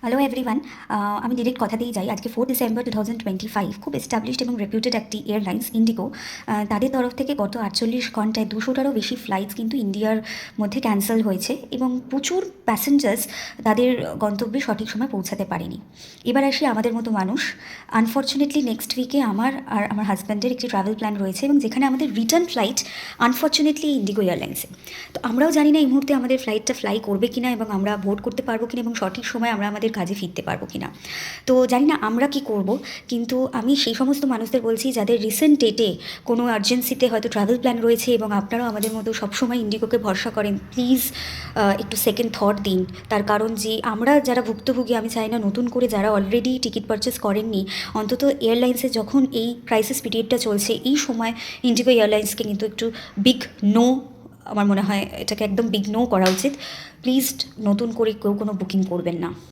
Hello everyone. আমি direct কথা দিয়ে যাই। আজকে 4 ডিসেম্বর 2025 খুব এস্টাবলিশড এবং রেপুটেড একটি এয়ারলাইন্স ইন্ডিগো, তাদের তরফ থেকে গত 48 ঘন্টায় 200টারও বেশি ফ্লাইটস কিন্তু ইন্ডিয়ার মধ্যে ক্যান্সেল হয়েছে এবং প্রচুর প্যাসেঞ্জার্স তাদের গন্তব্যে সঠিক সময় পৌঁছাতে পারেনি। এবার আসি আমাদের মতো মানুষ। আনফর্চুনেটলি নেক্সট উইকে আমার আর আমার হাজব্যান্ডের একটি ট্রাভেল প্ল্যান রয়েছে এবং যেখানে আমাদের রিটার্ন ফ্লাইট আনফর্চুনেটলি ইন্ডিগো এয়ারলাইন্সে। তো আমরাও জানি না এই মুহূর্তে আমাদের ফ্লাইটটা ফ্লাই করবে কিনা এবং আমরা ভোট করতে পারবো কিনা এবং সঠিক সময় আমরা আমাদের কাজে ফিরতে পারবো কিনা। তো জানি না আমরা কি করব, কিন্তু আমি সেই সমস্ত মানুষদের বলছি যাদের রিসেন্ট ডেটে কোনো আর্জেন্সিতে হয়তো ট্রাভেল প্ল্যান রয়েছে এবং আপনারাও আমাদের মতো সবসময় ইন্ডিগোকে ভরসা করেন, প্লিজ একটু সেকেন্ড থট দিন। তার কারণ যে আমরা যারা ভুক্তভোগী, আমি চাই না নতুন করে যারা অলরেডি টিকিট পারচেস করেননি, অন্তত এয়ারলাইন্সে যখন এই ক্রাইসিস পিরিয়ডটা চলছে এই সময় ইন্ডিগো এয়ারলাইন্সকে কিন্তু একটু বিগ নো, আমার মনে হয় এটাকে একদম বিঘ্নও করা উচিত। প্লিজ নতুন করে কেউ কোনো বুকিং করবেন না।